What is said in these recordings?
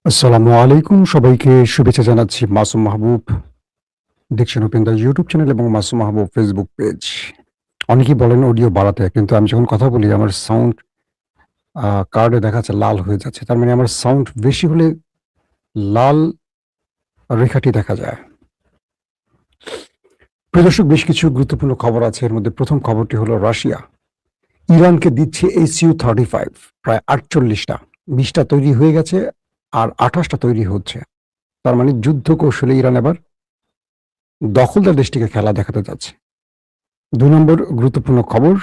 আসসালামু আলাইকুম, সবাইকে শুভেচ্ছা জানাচ্ছি। মাসুম মাহবুব দেখছেন ওপেন দ্য ইউটিউব চ্যানেল এবং মাসুম মাহবুব ফেসবুক পেজ। অনেকেই বলেন অডিও বাড়াতে, কিন্তু আমি যখন কথা বলি আমার সাউন্ড কার্ডে দেখাচ্ছে লাল হয়ে যাচ্ছে। তার মানে আমার সাউন্ড বেশি হলে লাল রেখাটি দেখা যায়। প্রিয় দর্শক, বেশ কিছু গুরুত্বপূর্ণ খবর আছে। এর মধ্যে প্রথম খবরটি হলো রাশিয়া ইরানকে দিচ্ছে SU-35, প্রায় 48টা। 20টা তৈরি হয়ে গেছে আর 28টা তৈরি হচ্ছে। তার মানে যুদ্ধ কৌশলে ইরান এবার দখলদার দেশটিকে খেলা দেখাতে যাচ্ছে। 2 নম্বর গুরুত্বপূর্ণ খবর,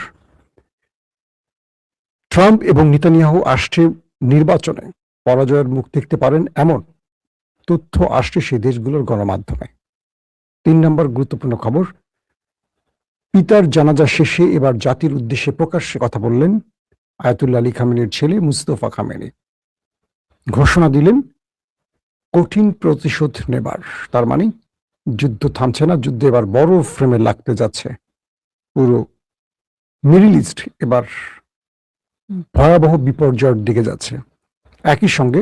ট্রাম্প এবং নেতানিয়াহু আসছে নির্বাচনে পরাজয়ের মুখ দেখতে পারেন এমন তথ্য আসছে সেই দেশগুলোর গণমাধ্যমে। 3 নম্বর গুরুত্বপূর্ণ খবর, পিতার জানাজা শেষে এবার জাতির উদ্দেশ্যে প্রকাশ্যে কথা বললেন আয়াতুল্লাহ আলী খামেনির ছেলে মুস্তফা খামেনি। ঘোষণা দিলেন কঠিন প্রতিশোধ নেবার। তার মানে যুদ্ধ থামছে না, যুদ্ধ এবার বড় ফ্রেমে লাগতে যাচ্ছে। পুরো মিডল ইস্ট এবার ভয়াবহ বিপর্যয়ের দিকে যাচ্ছে। একই সঙ্গে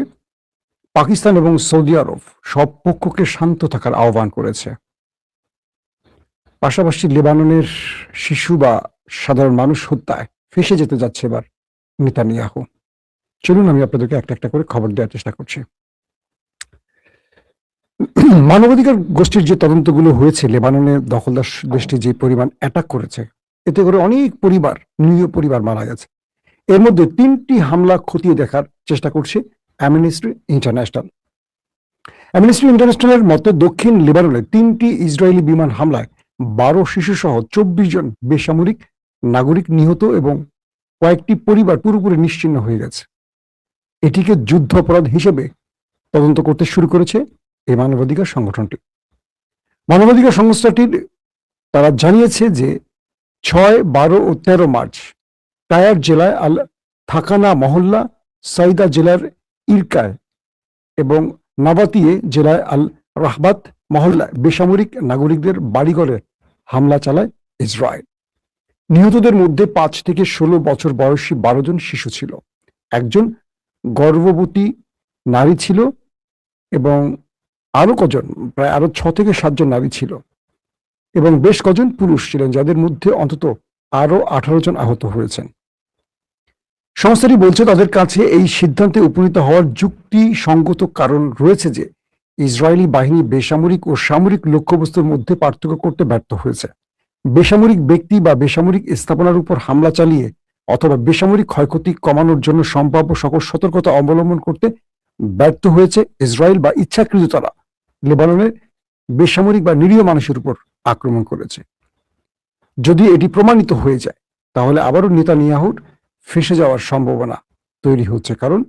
পাকিস্তান এবং সৌদি আরব সব পক্ষকে শান্ত থাকার আহ্বান করেছে। পাশাপাশি লেবাননের শিশু বা সাধারণ মানুষ হত্যায় ফেঁসে যেতে যাচ্ছে এবার নেতানিয়াহু। চলুন আমি আপনাদেরকে একটা একটা করে খবর দেওয়ার চেষ্টা করছি। মানবাধিকার গোষ্ঠীর যে তদন্তগুলো হয়েছে, লেবাননের দখলদার দেশটি যে পরিমাণ অ্যাটাক করেছে, এতে করে অনেক পরিবার, নিরীহ পরিবার মারা গেছে। এর মধ্যে 3টি হামলা খতিয়ে দেখার চেষ্টা করছে অ্যামনেস্টি ইন্টারন্যাশনাল। অ্যামনেস্টি ইন্টারন্যাশনালের মতে দক্ষিণ লেবাননে 3টি ইসরায়েলি বিমান হামলায় 12 শিশু সহ 24 জন বেসামরিক নাগরিক নিহত এবং কয়েকটি পরিবার পুরোপুরি নিশ্চিহ্ন হয়ে গেছে। এটিকে যুদ্ধ অপরাধ হিসেবে তদন্ত করতে শুরু করেছে এই মানবাধিকার সংগঠনটি। মানবাধিকার সংস্থাটির তারা জানিয়েছে যে 6, 12 ও 13 মার্চ টায়ার জেলায় আল থাকানা মহল্লা, সাইদা জেলার ইরকায় এবং নাবাতিয়ে জেলায় আল রাহবাত মহল্লায় বেসামরিক নাগরিকদের বাড়িঘরে হামলা চালায় ইসরায়েল। নিহতদের মধ্যে 5 থেকে 16 বছর বয়সী 12 জন শিশু ছিল, একজন গর্ভবতী নারী ছিল এবং আরো 6 থেকে 7 জন নারী ছিল এবং বেশ কজন পুরুষ ছিলেন, যাদের মধ্যে অন্তত আরো 18 জন আহত হয়েছেন। সংস্থাটি বলছে তাদের কাছে এই সিদ্ধান্তে উপনীত হওয়ার যুক্তিসঙ্গত কারণ রয়েছে যে ইসরায়েলি বাহিনী বেসামরিক ও সামরিক লক্ষ্যবস্তুর মধ্যে পার্থক্য করতে ব্যর্থ হয়েছে। বেসামরিক ব্যক্তি বা বেসামরিক স্থাপনার উপর হামলা চালিয়ে অথবা বেসামরিক ক্ষয়ক্ষতি কমানোর জন্য সম্ভাব্য সকল সতর্কতা অবলম্বন করতে ব্যর্থ হয়েছে ইসরায়েল, বা ইচ্ছাকৃত তারা লেবাননের বেসামরিক বা নিরীহ মানুষের উপর আক্রমণ করেছে। যদি এটি প্রমাণিত হয়ে যায় তাহলে আবারও নেতানিয়াহুর ফেঁসে যাওয়ার সম্ভাবনা তৈরি হচ্ছে, কারণ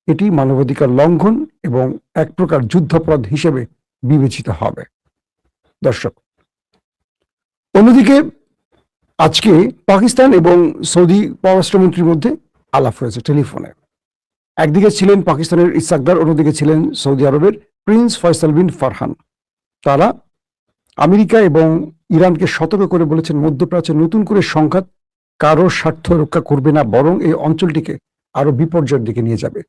এটি মানবাধিকার লঙ্ঘন এবং এক প্রকার যুদ্ধাপরাধ হিসেবে বিবেচিত হবে। দর্শক, অন্যদিকে আজকে পাকিস্তান এবং সৌদি পররাষ্ট্রমন্ত্রীর মধ্যে আলাপ হয়েছে টেলিফোনে। একদিকে ছিলেন পাকিস্তানের ইসাকদার, অন্যদিকে ছিলেন সৌদি আরবের প্রিন্স ফয়সাল বিন ফারহান। তারা আমেরিকা এবং ইরানকে সতর্ক করে বলেছেন, মধ্যপ্রাচ্যে নতুন করে সংঘাত কারো স্বার্থ রক্ষা করবে না, বরং এই অঞ্চলটিকে আরো বিপর্যয়ের দিকে নিয়ে যাবে।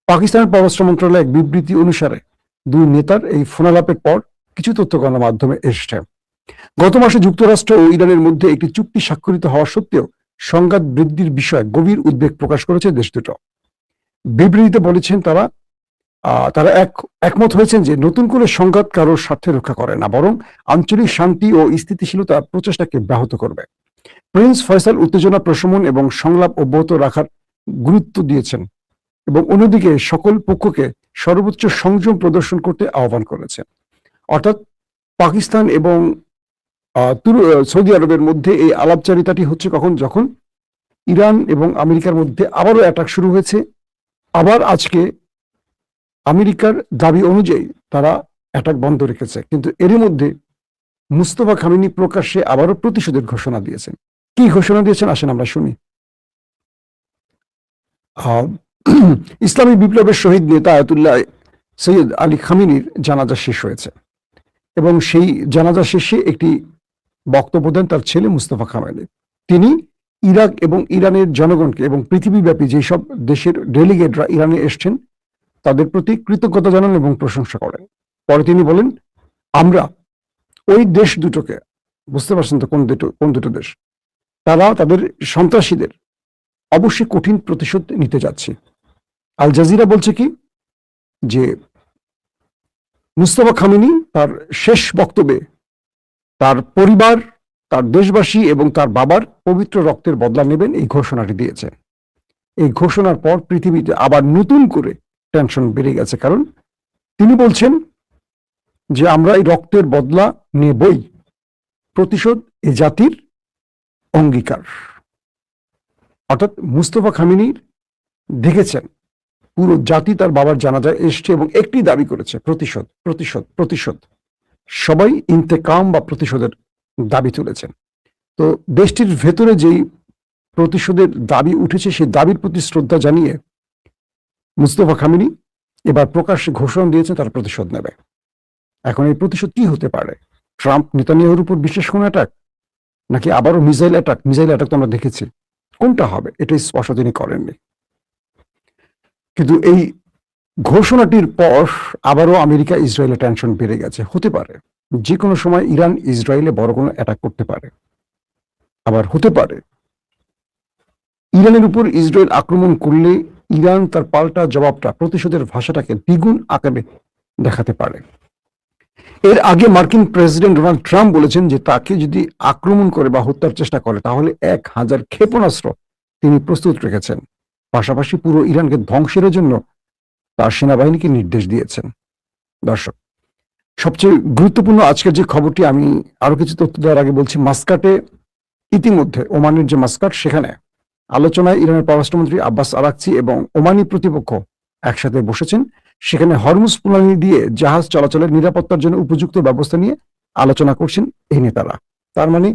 পাকিস্তানের পররাষ্ট্র মন্ত্রণালয়ের এক বিবৃতি অনুসারে 2 নেতার এই ফোনালাপের পর কিছু তথ্য গণমাধ্যমে এসেছে। গত মাসে যুক্তরাষ্ট্র ও ইরানের মধ্যে একটি চুক্তি স্বাক্ষরিত হওয়া সত্ত্বেও সংঘাত বৃদ্ধির বিষয়ে গভীর উদ্বেগ প্রকাশ করেছে দেশ দুটো। বিবৃতিতে বলেছেন তারা একমত হয়েছেন যে নতুন করে সংঘাত কারোর স্বার্থে রক্ষা করে না, বরং আঞ্চলিক শান্তি ও স্থিতিশীলতার প্রচেষ্টাকে ব্যাহত করবে। প্রিন্স ফয়সাল উত্তেজনা প্রশমন এবং সংলাপ অব্যাহত রাখার গুরুত্ব দিয়েছেন এবং অন্যদিকে সকল পক্ষকে সর্বোচ্চ সংযম প্রদর্শন করতে আহ্বান করেছেন। অর্থাৎ পাকিস্তান এবং সৌদি আরবের মধ্যে এই আলাপচারিতাটি হচ্ছে কখন, যখন ইরান এবং আমেরিকার মধ্যে আবারও অ্যাটাক শুরু হয়েছে। আবার আজকে আমেরিকার দাবি অনুযায়ী তারা অ্যাটাক বন্ধ রেখেছে, কিন্তু এরই মধ্যে মুস্তফা খামেনি প্রকাশ্যে আবারও প্রতিশোধের ঘোষণা দিয়েছেন। কি ঘোষণা দিয়েছেন আসেন আমরা শুনি। ইসলামী বিপ্লবের শহীদ নেতা আয়াতুল্লাহ সৈয়দ আলী খামেনির জানাজা শেষ হয়েছে এবং সেই জানাজা শেষে একটি বক্তব্য দেন তার ছেলে মুস্তফা খামেনি। তিনি ইরাক এবং ইরানের জনগণকে এবং পৃথিবীব্যাপী যেসব দেশের ডেলিগেটরা ইরানে এসছেন তাদের প্রতি কৃতজ্ঞতা জানান এবং প্রশংসা করেন। পরে তিনি বলেন, আমরা ওই দেশ দুটোকে, বুঝতে পারছেন তো কোন দুটো দেশ, তারা তাদের সন্ত্রাসীদের অবশ্যই কঠিন প্রতিশোধ নিতে যাচ্ছে। আল জাজিরা বলছে কি, যে মুস্তফা খামেনি তার শেষ বক্তব্যে তার পরিবার, তার দেশবাসী এবং তার বাবার পবিত্র রক্তের বদলা নেবেন এই ঘোষণাটি দিয়েছে। এই ঘোষণার পর পৃথিবীতে আবার নতুন করে টেনশন বেড়ে গেছে, কারণ তিনি বলছেন যে আমরা এই রক্তের বদলা নেবই, প্রতিশোধ এ জাতির অঙ্গীকার। অর্থাৎ মুস্তফা খামেনির দেখেছেন পুরো জাতি তার বাবার জানাজায় এসছে এবং একটি দাবি করেছে, প্রতিশোধ প্রতিশোধ প্রতিশোধ। সবাই ইন্তেকাম বা প্রতিশোধের দাবি তুলেছেন। তো দেশটির ভেতরে যেই প্রতিশোধের দাবি উঠেছে সেই দাবির প্রতি শ্রদ্ধা জানিয়ে মুস্তফা খামেনি এবার প্রকাশ্যে ঘোষণা দিয়েছেন তার প্রতিশোধ নেবে। এখন এই প্রতিশোধ কি হতে পারে? ট্রাম্প নেতানিয়াহুর উপর বিশেষ কোন অ্যাটাক, নাকি আবারও মিসাইল অ্যাটাক? মিসাইল অ্যাটাক তো আমরা দেখেছি, কোনটা হবে এটাই স্পষ্ট তিনি করেননি। কিন্তু এই ঘোষণাটির পর আবারও আমেরিকা ইসরায়েলের টেনশন বেড়ে গেছে। হতে পারে যে কোনো সময় ইরান ইসরায়েলে বড় কোনো অ্যাটাক করতে পারে, আবার হতে পারে ইরানের উপর ইসরায়েল আক্রমণ করলে ইরান তার পাল্টা জবাবটা, প্রতিশোধের ভাষাটাকে দ্বিগুণ আকারে দেখাতে পারে। এর আগে মার্কিন প্রেসিডেন্ট ডোনাল্ড ট্রাম্প বলেছেন যে তাকে যদি আক্রমণ করে বা হত্যার চেষ্টা করে তাহলে 1000 ক্ষেপণাস্ত্র তিনি প্রস্তুত রেখেছেন। পাশাপাশি পুরো ইরানকে ধ্বংসের জন্য তার সেনাবাহিনীকে নির্দেশ দিয়েছেন। দর্শক, সবচেয়ে গুরুত্বপূর্ণ আজকের যে খবরটি, আমি আরো কিছু তথ্য দেওয়ার আগে বলছি, মাস্কাটে ইতিমধ্যে, ওমানের যে মাস্কাট, সেখানে আলোচনায় ইরানের পররাষ্ট্রমন্ত্রী আব্বাস আরাকচি এবং ওমানি প্রতিপক্ষ একসাথে বসেছেন। সেখানে হরমুজ প্রণালী দিয়ে জাহাজ চলাচলের নিরাপত্তার জন্য উপযুক্ত ব্যবস্থা নিয়ে আলোচনা করছেন এই নেতারা। তার মানে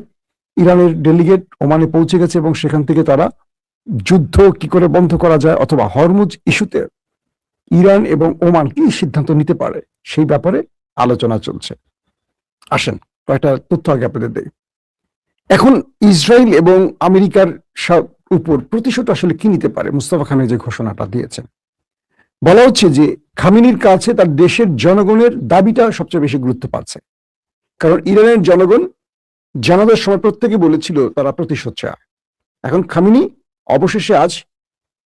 ইরানের ডেলিগেট ওমানে পৌঁছে গেছে এবং সেখান থেকে তারা যুদ্ধ কি করে বন্ধ করা যায় অথবা হরমুজ ইস্যুতে ইরান এবং ওমান কি সিদ্ধান্ত নিতে পারে সেই ব্যাপারে আলোচনা চলছে। আসেন কয়েকটা তথ্য আগে আপনাদের দেই। এখন ইসরায়েল এবং আমেরিকার উপর প্রতিশোধ আসলে কি নিতে পারে? মুস্তফা খামেনি যে ঘোষণাটা দিয়েছেন, বলা হচ্ছে যে খামেনির কাছে তার দেশের জনগণের দাবিটা সবচেয়ে বেশি গুরুত্ব পাচ্ছে। কারণ ইরানের জনগণ জানাজার সময় প্রত্যেকে বলেছিল তারা প্রতিশোধ চায়। এখন খামেনি অবশেষে আজ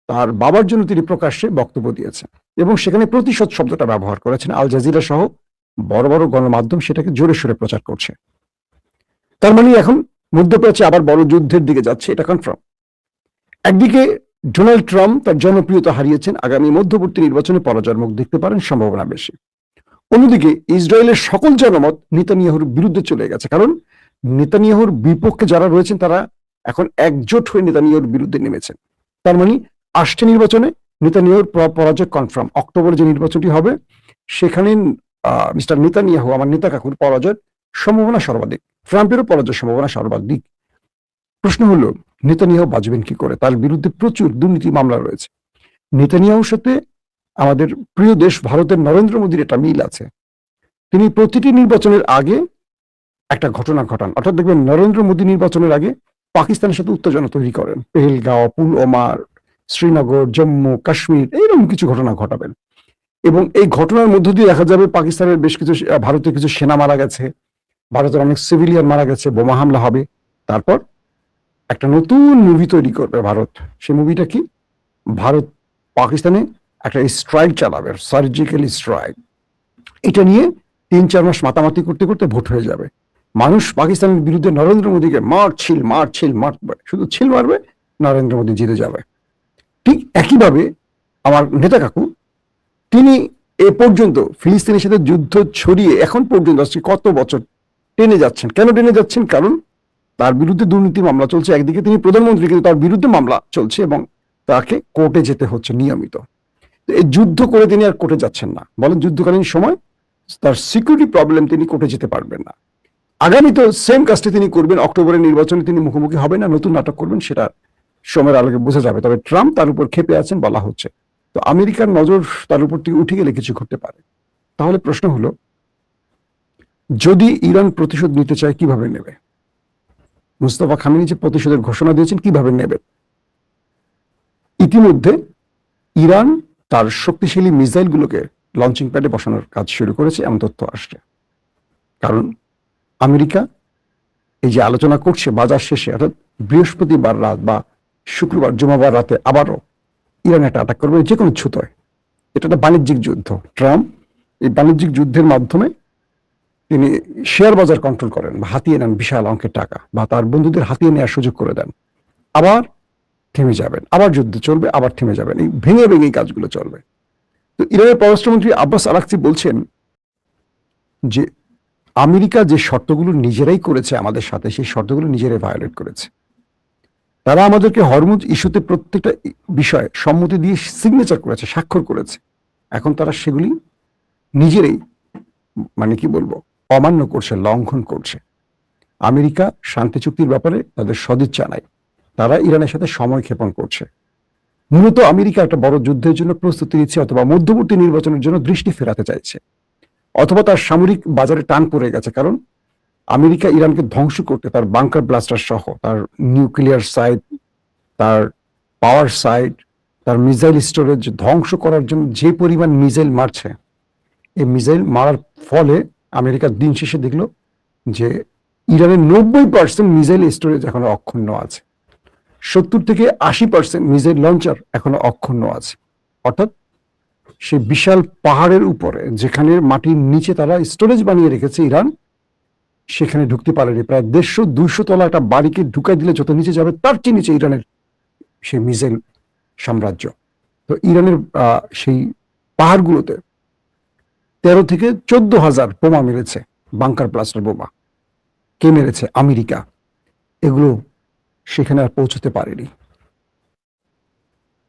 তার বাবার জন্য তিনি প্রকাশ্যে বক্তব্য দিয়েছেন এবং সেখানে প্রতিশোধ শব্দটা ব্যবহার করেছেন। আল জাজিরা সহ বড় বড় গণমাধ্যম সেটাকে জোরে সোরে প্রচার করছে। তার মানে এখন মধ্যপ্রাচ্যে আবার বড় যুদ্ধের দিকে যাচ্ছে, এটা কনফার্ম। একদিকে ডোনাল্ড ট্রাম্প তার জনপ্রিয়তা হারিয়েছেন, আগামী মধ্যবর্তী নির্বাচনে পরাজয়ের মুখ দেখতে পারেন, সম্ভাবনা বেশি। অন্যদিকে ইসরায়েলের সকল জনমত নেতানিয়াহুর বিরুদ্ধে চলে গেছে, কারণ নেতানিয়াহুর বিপক্ষে যারা রয়েছেন তারা এখন একজোট হয়ে নেতানিয়াহুর বিরুদ্ধে নেমেছেন। তার মানে আসছে নির্বাচনে নেতানিয়াহুর পরাজয় কনফার্ম। অক্টোবরে যে নির্বাচনটি হবে সেখানে মিস্টার নেতানিয়াহু, আমার নেতা কাকুর পরাজয়ের সম্ভাবনা সর্বাধিক, ট্রাম্পেরও পরাজয়ের সম্ভাবনা সর্বাধিক। প্রশ্ন হলো নেতানিয়াহু বাঁচবেন কি করে? তার বিরুদ্ধে প্রচুর দুর্নীতি মামলা রয়েছে। নেতানিয়াহুর সাথে আমাদের প্রিয় দেশ ভারতের নরেন্দ্র মোদীর একটা মিল আছে। তিনি প্রতিটি নির্বাচনের আগে একটা ঘটনা ঘটান, অর্থাৎ দেখবেন নরেন্দ্র মোদী নির্বাচনের আগে পাকিস্তানের সাথে উত্তেজনা তৈরি করেন, পেহেলগাঁও, পুলওয়ামা, শ্রীনগর, জম্মু কাশ্মীর, এইরকম কিছু ঘটনা ঘটাবেন এবং এই ঘটনার মধ্য দিয়ে দেখা যাবে পাকিস্তানের বেশ কিছু, ভারতের কিছু সেনা মারা গেছে, ভারতের অনেক সিভিলিয়ান মারা গেছে, বোমা হামলা হবে। তারপর একটা নতুন মুভি তৈরি করবে ভারত। সেই মুভিটা কি? ভারত পাকিস্তানে একটা স্ট্রাইক চালাবে, সার্জিক্যাল স্ট্রাইক। এটা নিয়ে 3-4 মাস মাতামাতি করতে করতে ভোট হয়ে যাবে। মানুষ পাকিস্তানের বিরুদ্ধে নরেন্দ্র মোদীকে মারবে, শুধু ছিল মারবে, নরেন্দ্র মোদী জিতে যাবে। ঠিক একইভাবে আমার নেতা কাকু, তিনি এ পর্যন্ত ফিলিস্তিনের সাথে যুদ্ধ ছড়িয়ে এখন পর্যন্ত আজকে কত বছর টেনে যাচ্ছেন। কেন টেনে যাচ্ছেন? কারণ তার বিরুদ্ধে দুর্নীতি মামলা চলছে। একদিকে তিনি প্রধানমন্ত্রী, কিন্তু তার বিরুদ্ধে মামলা চলছে এবং তাকে কোর্টে যেতে হচ্ছে নিয়মিত। এই যুদ্ধ করে তিনি আর কোর্টে যাচ্ছেন না। বলেন যুদ্ধকালীন সময় তার সিকিউরিটি প্রবলেম, তিনি কোর্টে যেতে পারবেন না। আগামী তো সেম কাজটি তিনি করবেন, অক্টোবরের নির্বাচনে তিনি মুখোমুখি হবেন না, নতুন নাটক করবেন, সেটা সময়ের আলোকে বোঝা যাবে। তবে ট্রাম্প তার উপর ক্ষেপে আছেন বলা হচ্ছে। তো আমেরিকার নজর তার উপর থেকে উঠে গেলে কিছু ঘটতে পারে। তাহলে প্রশ্ন হলো, যদি ইরান প্রতিশোধ নিতে চায় কিভাবে নেবে? মুস্তফা খামেনি যে প্রতিশোধের ঘোষণা দিয়েছেন কিভাবে নেবে? ইতিমধ্যে ইরান তার শক্তিশালী মিসাইলগুলোকে লঞ্চিং প্যাডে বসানোর কাজ শুরু করেছে এমন তথ্য আসছে। কারণ আমেরিকা এই যে আলোচনা করছে বাজার শেষে, অর্থাৎ বৃহস্পতিবার রাত বা শুক্রবার জুমাবার রাতে আবারও ইরান একটা অ্যাটাক করবে যে কোনো ছুতোয়। এটা একটা বাণিজ্যিক যুদ্ধ। ট্রাম্প এই বাণিজ্যিক যুদ্ধের মাধ্যমে তিনি শেয়ার বাজার কন্ট্রোল করেন বা হাতিয়ে নেন বিশাল অঙ্কের টাকা, বা তার বন্ধুদের হাতিয়ে নেওয়ার সুযোগ করে দেন। আবার থেমে যাবেন, আবার যুদ্ধ চলবে, আবার থেমে যাবেন, এই ভেঙে ভেঙে কাজগুলো চলবে। তো ইরানের পররাষ্ট্রমন্ত্রী আব্বাস আরাকচি বলছেন যে আমেরিকা যে শর্তগুলো নিজেরাই করেছে আমাদের সাথে, সেই শর্তগুলো নিজেরাই ভায়োলেট করেছে। তারা আমাদেরকে হরমুজ ইস্যুতে প্রত্যেকটা বিষয়ে সম্মতি দিয়ে সিগনেচার করেছে, স্বাক্ষর করেছে। এখন তারা সেগুলি নিজেরাই মানে কি বলবো অমান্য করছে, লঙ্ঘন করছে। আমেরিকা শান্তি চুক্তির ব্যাপারে তাদের সদিচ্ছা নাই, তারা ইরানের সাথে সময় ক্ষেপণ করছে। মূলত আমেরিকা একটা বড় যুদ্ধের জন্য প্রস্তুতি নিচ্ছে, অথবা মধ্যবর্তী নির্বাচনের জন্য দৃষ্টি ফেরাতে চাইছে, অথবা তার সামরিক বাজারে টান পড়ে গেছে। কারণ আমেরিকা ইরানকে ধ্বংস করতে তার বাংকার ব্লাস্টার সহ তার নিউক্লিয়ার সাইট, তার পাওয়ার সাইট, তার মিসাইল স্টোরেজ ধ্বংস করার জন্য যে পরিমাণ মিসাইল মারছে, এই মিসাইল মারার ফলে আমেরিকা দিন শেষে দেখলো যে ইরানের 90% মিসাইল স্টোরেজ এখনো অক্ষুণ্ণ আছে, 70 থেকে 80% মিসাইল লঞ্চার এখনো অক্ষুণ্ণ আছে। অর্থাৎ সে বিশাল পাহাড়ের উপরে যেখানে মাটির নিচে তারা স্টোরেজ বানিয়ে রেখেছে ইরান, সেখানে ঢুকতে পারেনি। প্রায় 150-200 তলা একটা বাড়িকে ঢুকাই দিলে যত নিচে যাবে তার চেয়ে নিচে ইরানের সেই মিসাইল সাম্রাজ্য। তো ইরানের সেই পাহাড়গুলোতে 13 থেকে 14,000 বোমা মেরেছে, বাংকার ব্লাস্টার বোমা। কে মেরেছে? আমেরিকা। এগুলো সেখানে আর পৌঁছতে পারেনি,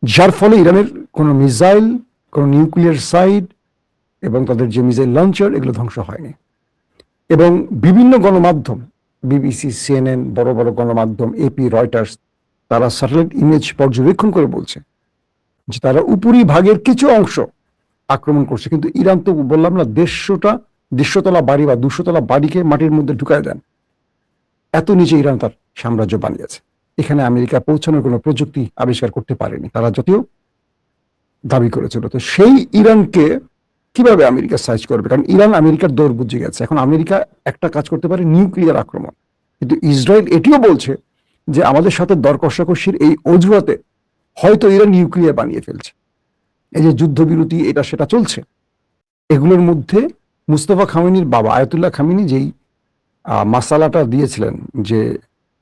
যার ফলে ইরানের কোনো মিসাইল, কোনো নিউক্লিয়ার সাইট এবং তাদের যে মিসাইল লঞ্চার, এগুলো ধ্বংস হয়নি। এবং বিভিন্ন গণমাধ্যম, বিবিসি, সিএনএন, বড় বড় গণমাধ্যম, এপি, রয়টার্স, তারা স্যাটেলাইট ইমেজ পর্যবেক্ষণ করে বলছে যে তারা উপরি ভাগের কিছু অংশ আক্রমণ করছে। কিন্তু ইরান তো বললাম না, 150 তলা বাড়ি বা 200 তলা বাড়িকে মাটির মধ্যে ঢুকায় দেন, এত নিচে ইরান তার সাম্রাজ্য বানিয়েছে। এখানে আমেরিকা পৌঁছানোর কোনো প্রযুক্তি আবিষ্কার করতে পারেনি, তারা যদিও দাবি করেছিল। তো সেই ইরানকে কিভাবে আমেরিকা সাইজ করবে? কারণ ইরান আমেরিকার দৌড় বুঝে গেছে। এখন আমেরিকা একটা কাজ করতে পারে, নিউক্লিয়ার আক্রমণ। কিন্তু ইসরায়েল এটিও বলছে যে আমাদের সাথে দর কষাকষির এই অজুহাতে হয়তো ইরান নিউক্লিয়ার বানিয়ে ফেলছে। এই যে যুদ্ধবিরতি এটা সেটা চলছে, এগুলোর মধ্যে মুস্তফা খামেনির বাবা আয়াতুল্লাহ খামেনি যেই মাসালাটা দিয়েছিলেন যে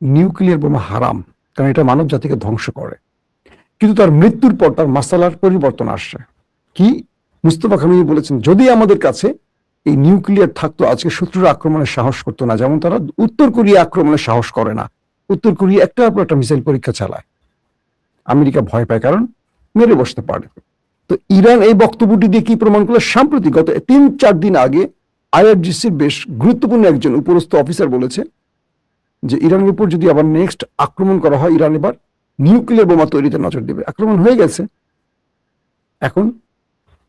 নিউক্লিয়ার বোমা হারাম, কারণ এটা মানব জাতিকে ধ্বংস করে। কিন্তু তার মৃত্যুর পর তার মাসালার পরিবর্তন আসছে। কি? মুস্তফা খামেনি বলেছেন যদি আমাদের কাছে এই নিউক্লিয়ার থাকতো, আজকে শত্রুর আক্রমণের সাহস করতো না, যেমন তারা উত্তর কোরিয়া আক্রমণের সাহস করে না। উত্তর কোরিয়া একটার পর একটা মিসাইল পরীক্ষা চালায়, আমেরিকা ভয় পায়, কারণ মেরে বসতে পারে। তো ইরান এই বক্তব্যটি দিয়ে কি প্রমাণ করলো? সাম্প্রতিক গত 3-4 দিন আগে আইআরজিসির বেশ গুরুত্বপূর্ণ একজন উপরস্থ অফিসার বলেছে যে ইরানের উপর যদি আবার নেক্সট আক্রমণ করা হয়, ইরান এবার নিউক্লিয়ার বোমা তৈরিতে নজর দেবে। আক্রমণ হয়ে গেছে। এখন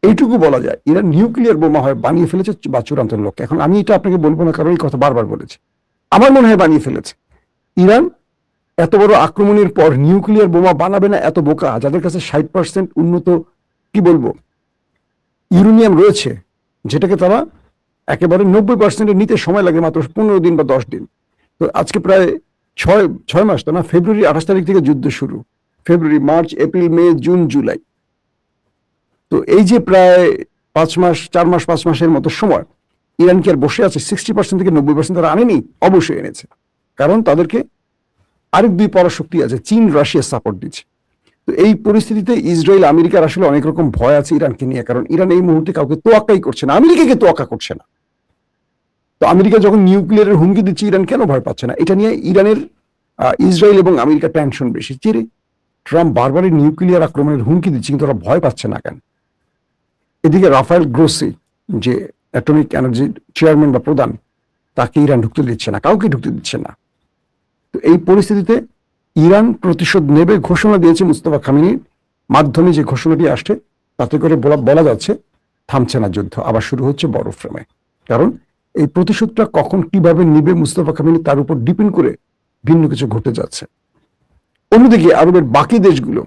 এইটুকু বলা যায় ইরান নিউক্লিয়ার বোমা হয় বানিয়ে ফেলেছে বা চূড়ান্ত লক্ষ্য। এখন আমি এটা আপনাকে বলবো না, কারণ এই কথা বারবার বলেছি, আমার মনে হয় বানিয়ে ফেলেছে। ইরান এত বড় আক্রমণের পর নিউক্লিয়ার বোমা বানাবে না, এত বোকা যাদের কাছে 60% উন্নত কি বলবো ইউরেনিয়াম রয়েছে, যেটাকে তারা একেবারে 90% নিতে সময় লাগে মাত্র 15 দিন বা 10 দিন। তো আজকে প্রায় 6 মাস, তো না, ফেব্রুয়ারি 28 তারিখ থেকে যুদ্ধ শুরু, ফেব্রুয়ারি, মার্চ, এপ্রিল, মে, জুন, জুলাই। তো এই যে প্রায় 5 মাস, 4 মাস, 5 মাসের মতো সময় ইরান কি আর বসে আছে? 60% থেকে 90% তারা আনেনি, অবশ্যই এনেছে। কারণ তাদেরকে আরেক দুই পরাশক্তি আছে, চীন, রাশিয়া সাপোর্ট দিচ্ছে। তো এই পরিস্থিতিতে ইসরায়েল, আমেরিকার আসলে অনেক রকম ভয় আছে ইরানকে নিয়ে, কারণ ইরান এই মুহূর্তে কাউকে তোয়াক্কাই করছে না, আমেরিকাকে তোয়াক্কা করছে না। তো আমেরিকা যখন নিউক্লিয়ারের হুমকি দিচ্ছে, ইরান কেন ভয় পাচ্ছে না? এটা নিয়ে ইরানের ইসরায়েল এবং আমেরিকা টেনশন বেশি। চিরে ট্রাম্প বারবারই নিউক্লিয়ার আক্রমণের হুমকি দিচ্ছে, কিন্তু ওরা ভয় পাচ্ছে না কেন? এদিকে রাফায়েল গ্রোসি, যে অ্যাটমিক এনার্জি চেয়ারম্যান বা প্রধান, তাকে ইরান ঢুকতে দিচ্ছে না, কাউকে ঢুকতে দিচ্ছে না। তো এই পরিস্থিতিতে ইরান প্রতিশোধ নেবে ঘোষণা দিয়েছে মুস্তফা খামেনির মাধ্যমে। যে ঘোষণাটি আসছে তাতে করে বলা যাচ্ছে থামছে না যুদ্ধ, আবার শুরু হচ্ছে বড় ফ্রেমে। কারণ এই প্রতিশোধটা কখন কিভাবে নিবে মুস্তফা খামেনি, তার উপর ডিপেন্ড করে ভিন্ন কিছু ঘটে যাচ্ছে। অন্যদিকে আরবের বাকি দেশগুলো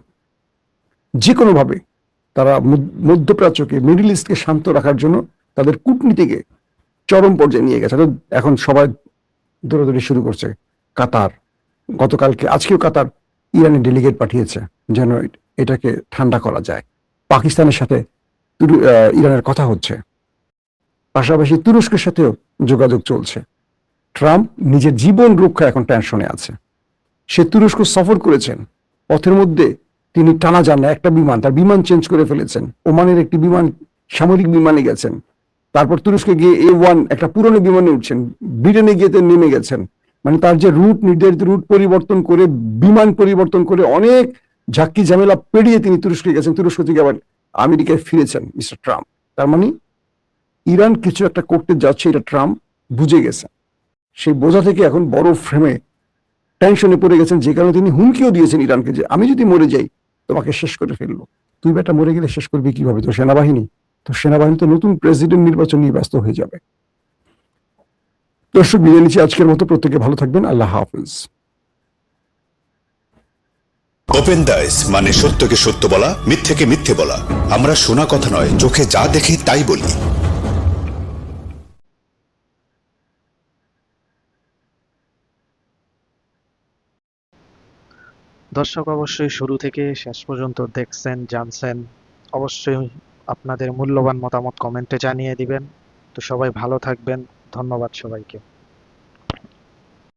যে কোনোভাবে তারা মধ্যপ্রাচ্যকে, মিডল ইস্টকে শান্ত রাখার জন্য তাদের কূটনীতিকে চরম পর্যায়ে নিয়ে গেছে। তো এখন সবাই দৌড়াদৌড়ি শুরু করছে। কাতার গতকালকে, আজকেও কাতার ইরানের ডেলিগেট পাঠিয়েছে যেন এটাকে ঠান্ডা করা যায়। পাকিস্তানের সাথে ইরানের কথা হচ্ছে, পাশাপাশি তুরস্কের সাথেও যোগাযোগ চলছে। ট্রাম্প নিজের জীবন রক্ষা এখন টেনশনে আছে। সে তুরস্ক সফর করেছেন, পথের মধ্যে তিনি টানা যান না, একটা বিমান, তার বিমান চেঞ্জ করে ফেলেছেন। ওমানের একটি বিমান, সামরিক বিমানে গেছেন, তারপর তুরস্কে গিয়ে A1 একটা পুরনো বিমানে উঠছেন, ব্রিটেনে গিয়ে নেমে গেছেন। মানে তার যে রুট, নির্ধারিত রুট পরিবর্তন করে, বিমান পরিবর্তন করে, অনেক ঝাক্কি ঝামেলা পেরিয়ে তিনি তুরস্কে গেছেন, তুরস্ক থেকে আবার আমেরিকায় ফিরেছেন মিস্টার ট্রাম্প। তার মানে ইরান কিছু একটা করতে যাচ্ছে, এটা ট্রাম্প বুঝে গেছে। সেই বোঝা থেকে এখন বড় ফ্রেমে টেনশনে পড়ে গেছেন, যে কারণে তিনি হুমকিও দিয়েছেন ইরানকে যে আমি যদি মরে যাই তোমাকে শেষ করে ফেলবো। তুই বেটা মরে গেলে শেষ করবি কিভাবে? তো সেনাবাহিনী, তো নতুন প্রেসিডেন্ট নির্বাচন নিয়ে ব্যস্ত হয়ে যাবে। দর্শক, বিদায় নিচ্ছি আজকের মতো। প্রত্যেকে ভালো থাকবেন। আল্লাহ হাফিজ। ওপেন দাইস মানে সত্যকে সত্য বলা, মিথ্যেকে মিথ্যে বলা। আমরা শোনা কথা নয়, চোখে যা দেখি তাই বলি। দর্শক অবশ্যই শুরু থেকে শেষ পর্যন্ত দেখছেন, জানছেন। অবশ্যই আপনাদের মূল্যবান মতামত কমেন্টে জানিয়ে দিবেন। তো সবাই ভালো থাকবেন। ধন্যবাদ সবাইকে।